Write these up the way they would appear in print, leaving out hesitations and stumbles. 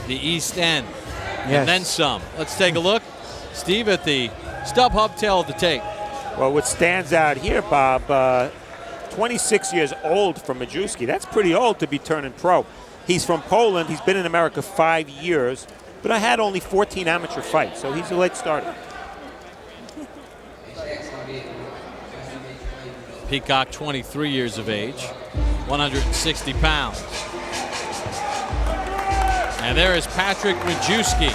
the East End, Yes. and then some. Let's take a look, Steve, at the StubHub tail of the tape. Well, what stands out here, Bob, 26 years old for Majewski. That's pretty old to be turning pro. He's from Poland. He's been in America 5 years, but I had only 14 amateur fights, so he's a late starter. Peacock, 23 years of age, 160 pounds. And there is Patrick Majewski,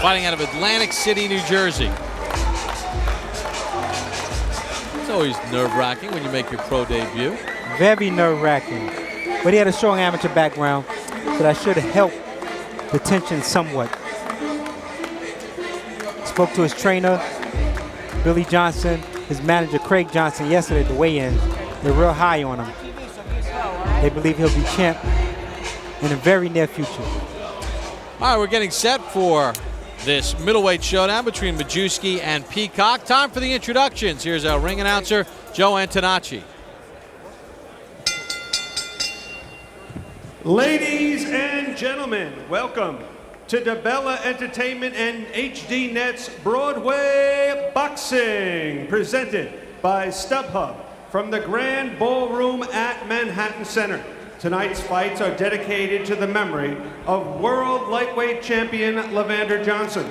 fighting out of Atlantic City, New Jersey. It's always nerve-wracking when you make your pro debut. Very nerve-wracking. But he had a strong amateur background, so that should help the tension somewhat. Spoke to his trainer, Billy Johnson, his manager, Craig Johnson, yesterday at the weigh-in. They're real high on him. They believe he'll be champ in the very near future. All right, we're getting set for this middleweight showdown between Majewski and Peacock. Time for the introductions. Here's our ring announcer, Joe Antonacci. Ladies and gentlemen, welcome to DiBella Entertainment and HD Net's Broadway Boxing, presented by StubHub from the Grand Ballroom at Manhattan Center. Tonight's fights are dedicated to the memory of World Lightweight Champion Levander Johnson.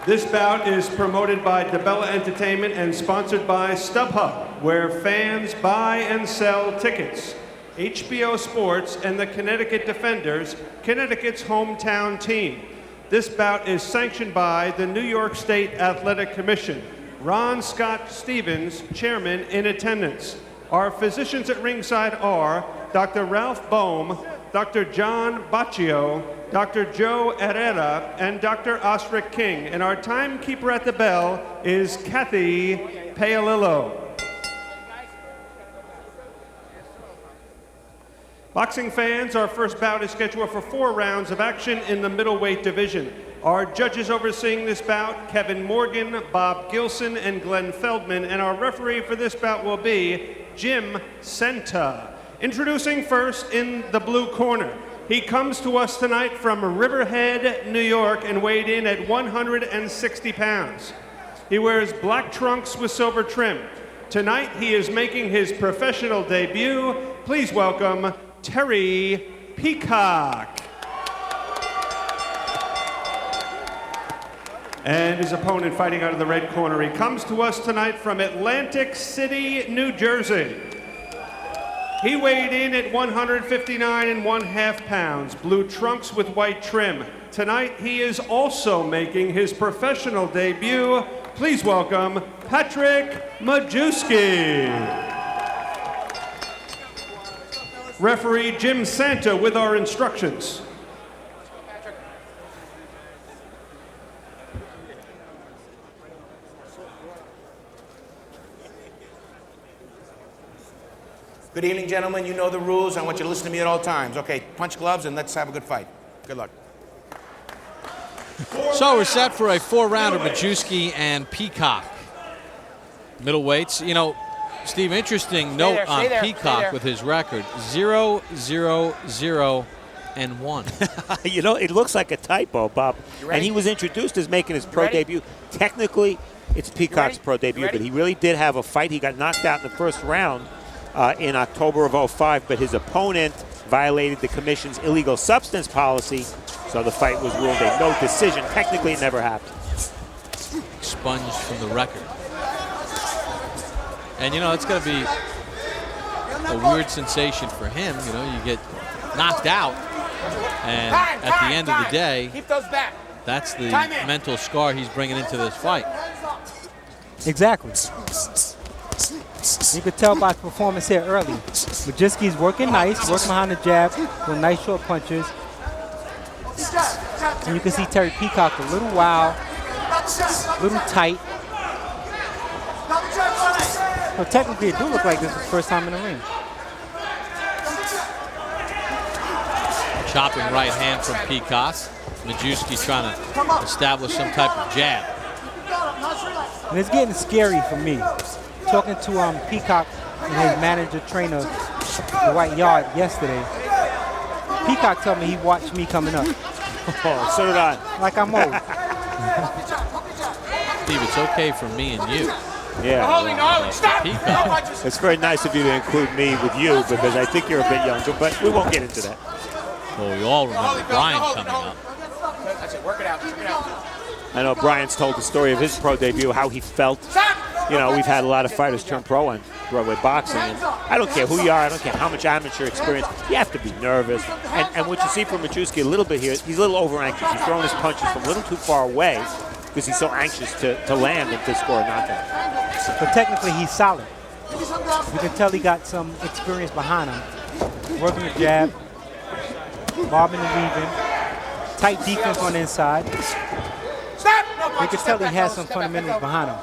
This bout is promoted by DiBella Entertainment and sponsored by StubHub, where fans buy and sell tickets. HBO Sports and the Connecticut Defenders, Connecticut's hometown team. This bout is sanctioned by the New York State Athletic Commission. Ron Scott Stevens, chairman, in attendance. Our physicians at ringside are Dr. Ralph Boehm, Dr. John Baccio, Dr. Joe Herrera, and Dr. Osric King. And our timekeeper at the bell is Kathy Paolillo. Boxing fans, our first bout is scheduled for 4 rounds of action in the middleweight division. Our judges overseeing this bout, Kevin Morgan, Bob Gilson, and Glenn Feldman, and our referee for this bout will be Jim Senta. Introducing first in the blue corner. He comes to us tonight from Riverhead, New York, and weighed in at 160 pounds. He wears black trunks with silver trim. Tonight he is making his professional debut. Please welcome Terry Peacock. And his opponent fighting out of the red corner. He comes to us tonight from Atlantic City, New Jersey. He weighed in at 159 1/2 pounds, blue trunks with white trim. Tonight he is also making his professional debut. Please welcome Patrick Majewski. Referee Jim Santa with our instructions. Good evening, gentlemen. You know the rules. I want you to listen to me at all times. Okay, punch gloves and let's have a good fight. Good luck. So we're set for a 4-rounder, Majewski and Peacock. Middleweights. You know, Steve, interesting note on Peacock with his record, 0-0-0-1. You know, it looks like a typo, Bob. And he was introduced as making his pro debut. Technically, it's Peacock's pro debut, but he really did have a fight. He got knocked out in the first round in October of '05, but his opponent violated the commission's illegal substance policy, so the fight was ruled a no decision. Technically, it never happened. Expunged from the record. And, you know, it's going to be a weird sensation for him. You know, you get knocked out, and at the end of the day, that's the mental scar he's bringing into this fight. Exactly. You could tell by his performance here early. Majewski's working nice, working behind the jab, with nice short punches. And you can see Terry Peacock a little wild, a little tight. So technically, it do look like this is the first time in the ring. Chopping right hand from Peacock. Majewski trying to establish some type of jab. And it's getting scary for me. Talking to Peacock and his manager trainer, Dwight Yard, yesterday. Peacock told me he watched me coming up. Oh, so did I. Like I'm old. Steve, it's okay for me and you. Yeah. Stop! Peacock. It's very nice of you to include me with you because I think you're a bit younger, but we won't get into that. Well, we all remember Brian coming up. That's it. Work it out. I know Brian's told the story of his pro debut, how he felt. You know, we've had a lot of fighters turn pro in Broadway boxing. And I don't care who you are. I don't care how much amateur experience. You have to be nervous. And what you see from Majewski a little bit here, he's a little over-anxious. He's throwing his punches from a little too far away because he's so anxious to land and to score a knockout. But technically, he's solid. You can tell he got some experience behind him. Working the jab, bobbing and weaving, tight defense on the inside. You can tell he has some fundamentals behind him.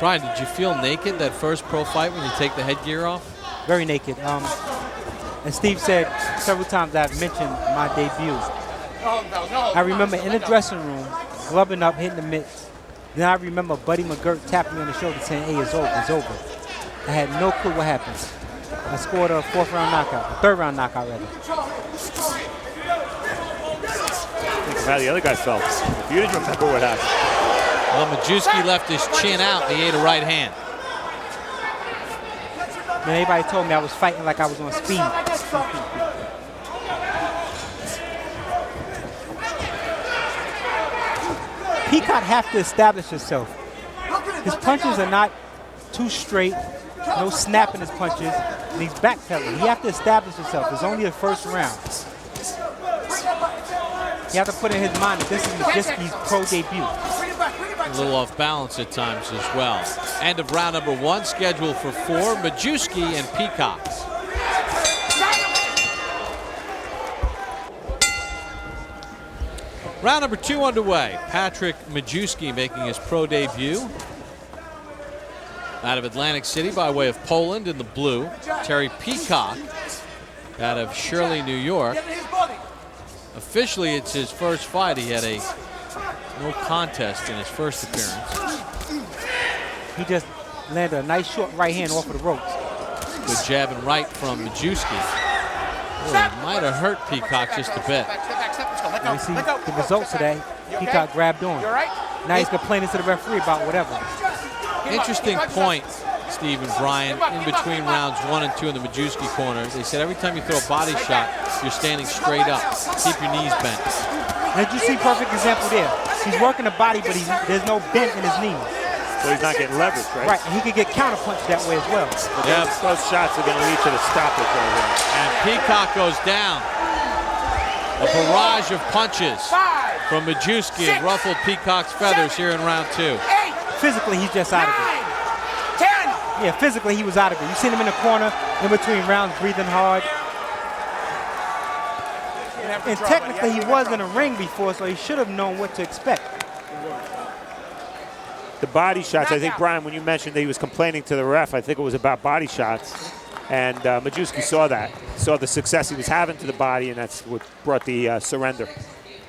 Brian, did you feel naked that first pro fight when you take the headgear off? Very naked. And Steve said several times I've mentioned my debut. I remember in the dressing room, gloving up, hitting the mitts. Then I remember Buddy McGirt tapping me on the shoulder saying, hey, it's over, it's over. I had no clue what happened. I scored a third round knockout rather. Think of how the other guy felt. If you didn't remember what happened. Well, Majewski left his chin out. He ate a right hand. Then everybody told me I was fighting like I was on speed. Peacock have to establish himself. His punches are not too straight, no snap in his punches, and he's backpedaling. He have to establish himself. It's only the first round. You have to put in his mind that this is Majewski's pro debut. A little off balance at times as well. End of round number 1, scheduled for 4, Majewski and Peacock. Round number 2 underway. Patrick Majewski making his pro debut. Out of Atlantic City by way of Poland in the blue. Terry Peacock out of Shirley, New York. Officially, it's his first fight. He had a no contest in his first appearance. He just landed a nice short right hand off of the ropes. Good jab and right from Majewski. Oh, might have hurt Peacock just a bit. You see the results today. Peacock grabbed on. Now he's complaining to the referee about whatever. Interesting point, Steve and Brian, in between rounds 1 and 2 in the Majewski corner. They said every time you throw a body shot, you're standing straight up. Keep your knees bent. Did you see perfect example there? He's working the body, but there's no bent in his knees. So he's not getting leverage, right? Right, and he could get counterpunched that way as well. Yeah, those shots are going to lead to the stoppage right here. And Peacock goes down. A barrage of punches from Majewski and ruffled Peacock's feathers here in round 2. Physically, he's just out of it. Yeah, physically, he was out of it. You seen him in the corner, in between rounds, breathing hard. And technically, he was in a ring before, so he should have known what to expect. The body shots, I think, Brian, when you mentioned that he was complaining to the ref, I think it was about body shots. And Majewski saw that, saw the success he was having to the body, and that's what brought the surrender.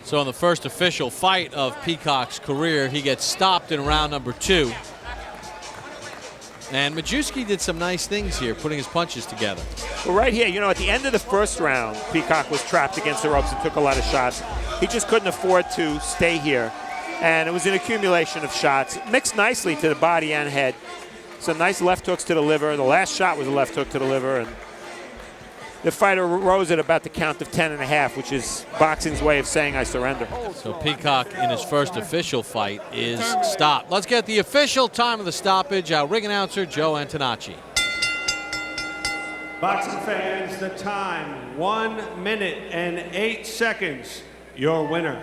So in the first official fight of Peacock's career, he gets stopped in round number 2. And Majewski did some nice things here, putting his punches together. Well, right here, you know, at the end of the first round, Peacock was trapped against the ropes and took a lot of shots. He just couldn't afford to stay here. And it was an accumulation of shots, mixed nicely to the body and head. Some nice left hooks to the liver. The last shot was a left hook to the liver. And the fighter rose at about the count of 10.5, which is boxing's way of saying I surrender. So Peacock in his first official fight is stopped. Let's get the official time of the stoppage. Our ring announcer, Joe Antonacci. Boxing fans, the time, 1 minute and 8 seconds. Your winner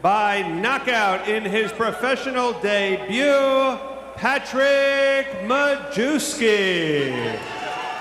by knockout in his professional debut, Patrick Majewski.